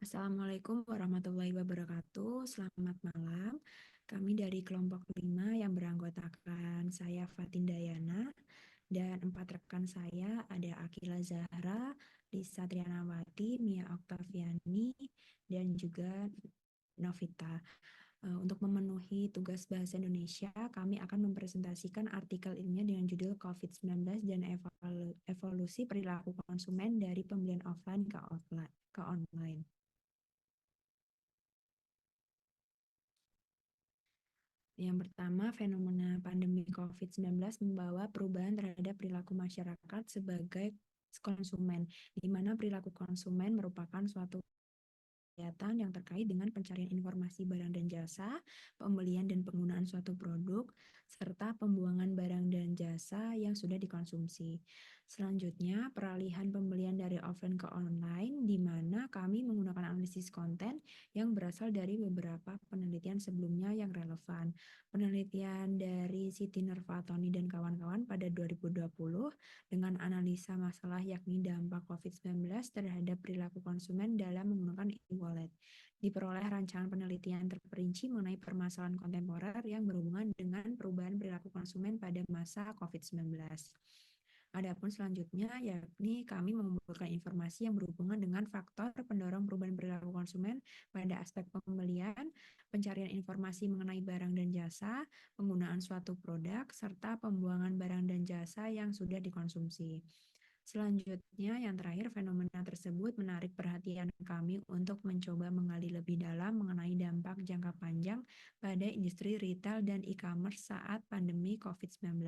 Assalamualaikum warahmatullahi wabarakatuh. Selamat malam. Kami dari kelompok 5 yang beranggotakan saya Fatin Dayana dan 4 rekan saya ada Akila Zahra, Lisa Trianawati, Mia Oktaviani, dan juga Novita. Untuk memenuhi tugas bahasa Indonesia, kami akan mempresentasikan artikel ilmiah dengan judul COVID-19 dan evolusi perilaku konsumen dari pembelian offline ke online. Yang pertama, fenomena pandemi COVID-19 membawa perubahan terhadap perilaku masyarakat sebagai konsumen, di mana perilaku konsumen merupakan suatu kegiatan yang terkait dengan pencarian informasi barang dan jasa, pembelian dan penggunaan suatu produk, serta pembuangan barang dan jasa yang sudah dikonsumsi. Selanjutnya, peralihan pembelian dari offline ke online, di mana kami menggunakan analisis konten yang berasal dari beberapa penelitian sebelumnya yang relevan. Penelitian dari Siti Nurfatoni dan kawan-kawan pada 2020 dengan analisa masalah yakni dampak COVID-19 terhadap perilaku konsumen dalam menggunakan e-wallet. Diperoleh rancangan penelitian terperinci mengenai permasalahan kontemporer yang berhubungan dengan perubahan perilaku konsumen pada masa COVID-19. Adapun selanjutnya, yakni kami mengumpulkan informasi yang berhubungan dengan faktor pendorong perubahan perilaku konsumen pada aspek pembelian, pencarian informasi mengenai barang dan jasa, penggunaan suatu produk, serta pembuangan barang dan jasa yang sudah dikonsumsi. Selanjutnya, yang terakhir, fenomena tersebut menarik perhatian kami untuk mencoba menggali lebih dalam mengenai dampak jangka panjang pada industri retail dan e-commerce saat pandemi COVID-19.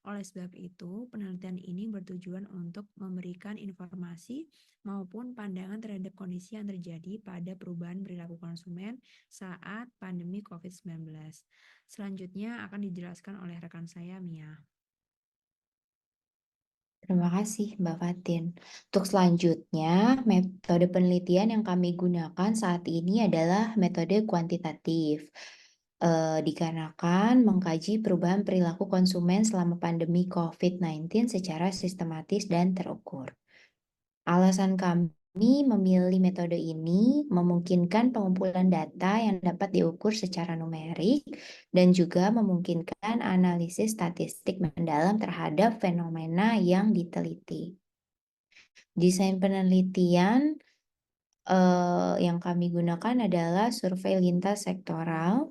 Oleh sebab itu, penelitian ini bertujuan untuk memberikan informasi maupun pandangan terhadap kondisi yang terjadi pada perubahan perilaku konsumen saat pandemi COVID-19. Selanjutnya akan dijelaskan oleh rekan saya, Mia. Terima kasih, Mbak Fatin. Untuk selanjutnya, metode penelitian yang kami gunakan saat ini adalah metode kuantitatif. Dikarenakan mengkaji perubahan perilaku konsumen selama pandemi COVID-19 secara sistematis dan terukur. Alasan kami memilih metode ini memungkinkan pengumpulan data yang dapat diukur secara numerik dan juga memungkinkan analisis statistik mendalam terhadap fenomena yang diteliti. Desain penelitian yang kami gunakan adalah survei lintas sektoral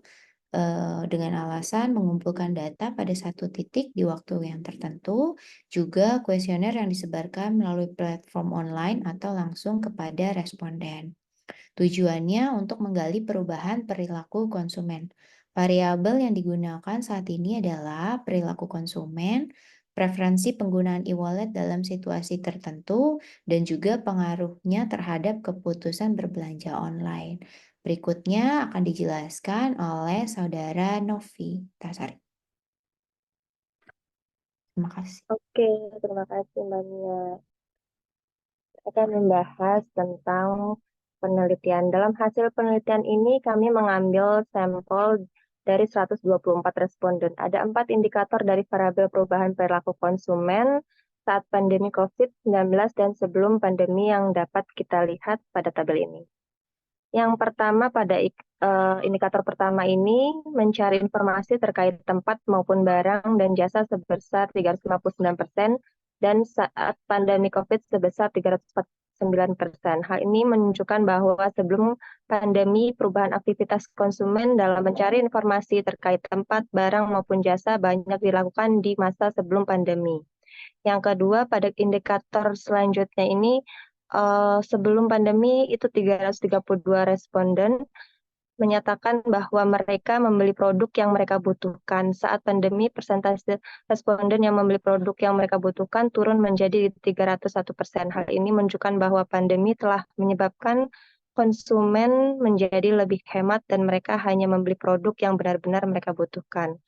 dengan alasan mengumpulkan data pada satu titik di waktu yang tertentu, juga kuesioner yang disebarkan melalui platform online atau langsung kepada responden. Tujuannya untuk menggali perubahan perilaku konsumen. Variabel yang digunakan saat ini adalah perilaku konsumen, preferensi penggunaan e-wallet dalam situasi tertentu, dan juga pengaruhnya terhadap keputusan berbelanja online. Berikutnya akan dijelaskan oleh Saudara Novi Tasari. Terima kasih. Oke, terima kasih Mbak Mia. Akan membahas tentang penelitian. Dalam hasil penelitian ini kami mengambil sampel dari 124 responden. Ada 4 indikator dari variabel perubahan perilaku konsumen saat pandemi COVID-19 dan sebelum pandemi yang dapat kita lihat pada tabel ini. Yang pertama pada indikator pertama ini mencari informasi terkait tempat maupun barang dan jasa sebesar 359% dan saat pandemi COVID sebesar 349%. Hal ini menunjukkan bahwa sebelum pandemi perubahan aktivitas konsumen dalam mencari informasi terkait tempat, barang maupun jasa banyak dilakukan di masa sebelum pandemi. Yang kedua pada indikator selanjutnya ini sebelum pandemi itu 332 responden menyatakan bahwa mereka membeli produk yang mereka butuhkan. Saat pandemi, persentase responden yang membeli produk yang mereka butuhkan turun menjadi 301%. Hal ini menunjukkan bahwa pandemi telah menyebabkan konsumen menjadi lebih hemat dan mereka hanya membeli produk yang benar-benar mereka butuhkan.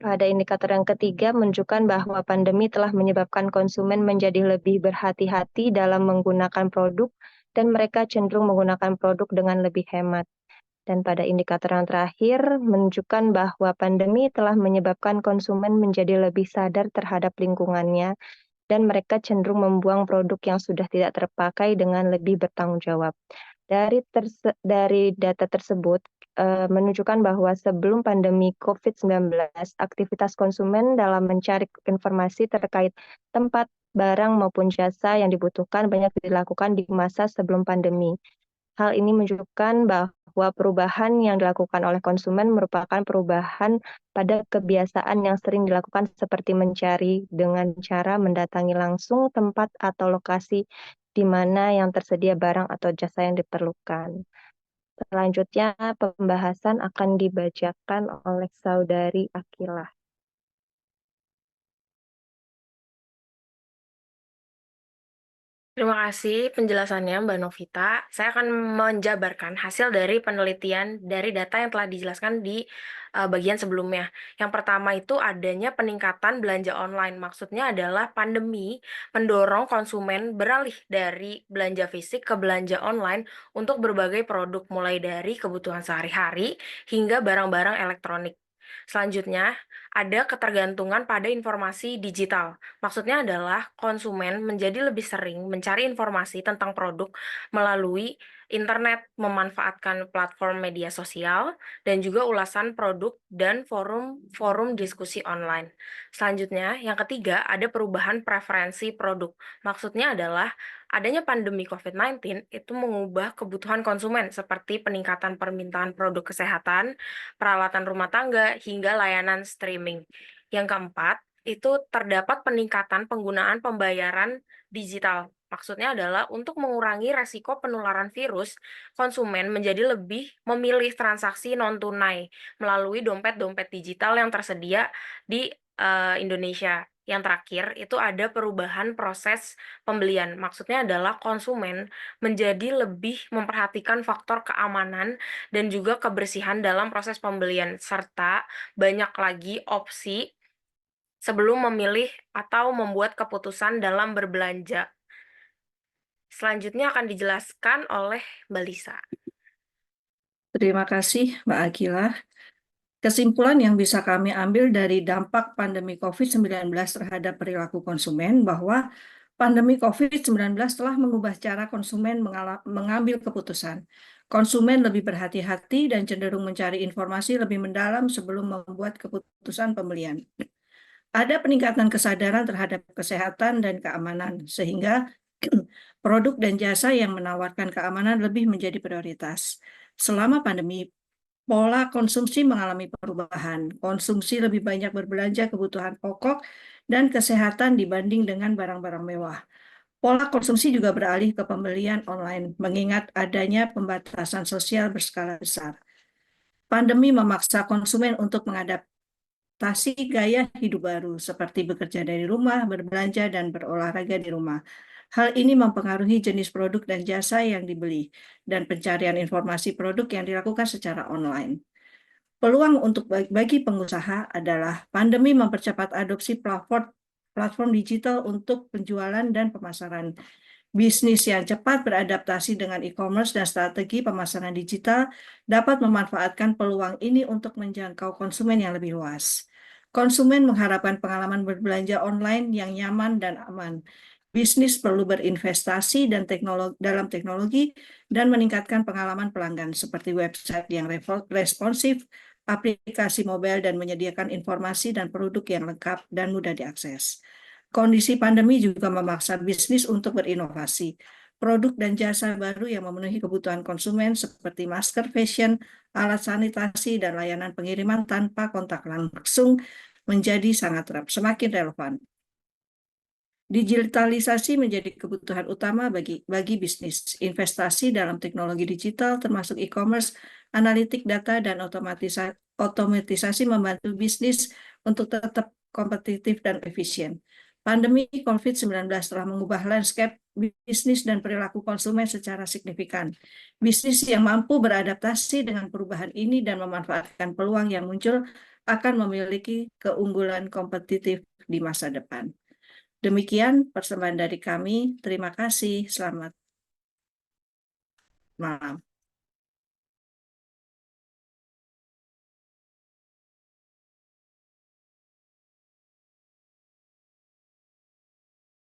Pada indikator yang ketiga menunjukkan bahwa pandemi telah menyebabkan konsumen menjadi lebih berhati-hati dalam menggunakan produk dan mereka cenderung menggunakan produk dengan lebih hemat. Dan pada indikator yang terakhir menunjukkan bahwa pandemi telah menyebabkan konsumen menjadi lebih sadar terhadap lingkungannya dan mereka cenderung membuang produk yang sudah tidak terpakai dengan lebih bertanggung jawab. Dari data tersebut menunjukkan bahwa sebelum pandemi COVID-19, aktivitas konsumen dalam mencari informasi terkait tempat, barang maupun jasa yang dibutuhkan banyak dilakukan di masa sebelum pandemi. Hal ini menunjukkan bahwa perubahan yang dilakukan oleh konsumen merupakan perubahan pada kebiasaan yang sering dilakukan seperti mencari dengan cara mendatangi langsung tempat atau lokasi di mana yang tersedia barang atau jasa yang diperlukan. Selanjutnya, pembahasan akan dibacakan oleh Saudari Akilah. Terima kasih penjelasannya Mbak Novita. Saya akan menjabarkan hasil dari penelitian dari data yang telah dijelaskan di bagian sebelumnya. Yang pertama itu adanya peningkatan belanja online. Maksudnya adalah pandemi mendorong konsumen beralih dari belanja fisik ke belanja online untuk berbagai produk mulai dari kebutuhan sehari-hari hingga barang-barang elektronik. Selanjutnya, ada ketergantungan pada informasi digital. Maksudnya adalah konsumen menjadi lebih sering mencari informasi tentang produk melalui internet, memanfaatkan platform media sosial, dan juga ulasan produk dan forum diskusi online. Selanjutnya, yang ketiga, ada perubahan preferensi produk. Maksudnya adalah adanya pandemi COVID-19 itu mengubah kebutuhan konsumen seperti peningkatan permintaan produk kesehatan, peralatan rumah tangga, hingga layanan streaming. Yang keempat, itu terdapat peningkatan penggunaan pembayaran digital. Maksudnya adalah untuk mengurangi resiko penularan virus, konsumen menjadi lebih memilih transaksi non-tunai melalui dompet-dompet digital yang tersedia di Indonesia. Yang terakhir, itu ada perubahan proses pembelian. Maksudnya adalah konsumen menjadi lebih memperhatikan faktor keamanan dan juga kebersihan dalam proses pembelian, serta banyak lagi opsi sebelum memilih atau membuat keputusan dalam berbelanja. Selanjutnya akan dijelaskan oleh Mbak Lisa. Terima kasih, Mbak Akilah. Kesimpulan yang bisa kami ambil dari dampak pandemi COVID-19 terhadap perilaku konsumen bahwa pandemi COVID-19 telah mengubah cara konsumen mengambil keputusan. Konsumen lebih berhati-hati dan cenderung mencari informasi lebih mendalam sebelum membuat keputusan pembelian. Ada peningkatan kesadaran terhadap kesehatan dan keamanan, sehingga produk dan jasa yang menawarkan keamanan lebih menjadi prioritas. Selama pandemi, pola konsumsi mengalami perubahan. Konsumsi lebih banyak berbelanja kebutuhan pokok dan kesehatan dibanding dengan barang-barang mewah. Pola konsumsi juga beralih ke pembelian online, mengingat adanya pembatasan sosial berskala besar. Pandemi memaksa konsumen untuk mengadaptasi gaya hidup baru, seperti bekerja dari rumah, berbelanja, dan berolahraga di rumah. Hal ini mempengaruhi jenis produk dan jasa yang dibeli, dan pencarian informasi produk yang dilakukan secara online. Peluang untuk bagi pengusaha adalah pandemi mempercepat adopsi platform digital untuk penjualan dan pemasaran. Bisnis yang cepat beradaptasi dengan e-commerce dan strategi pemasaran digital dapat memanfaatkan peluang ini untuk menjangkau konsumen yang lebih luas. Konsumen mengharapkan pengalaman berbelanja online yang nyaman dan aman. Bisnis perlu berinvestasi dalam teknologi dan meningkatkan pengalaman pelanggan seperti website yang responsif, aplikasi mobile, dan menyediakan informasi dan produk yang lengkap dan mudah diakses. Kondisi pandemi juga memaksa bisnis untuk berinovasi. Produk dan jasa baru yang memenuhi kebutuhan konsumen seperti masker fashion, alat sanitasi, dan layanan pengiriman tanpa kontak langsung menjadi semakin relevan. Digitalisasi menjadi kebutuhan utama bagi bisnis. Investasi dalam teknologi digital termasuk e-commerce, analitik data, dan otomatisasi membantu bisnis untuk tetap kompetitif dan efisien. Pandemi COVID-19 telah mengubah landscape bisnis dan perilaku konsumen secara signifikan. Bisnis yang mampu beradaptasi dengan perubahan ini dan memanfaatkan peluang yang muncul akan memiliki keunggulan kompetitif di masa depan. Demikian persembahan dari kami. Terima kasih. Selamat malam.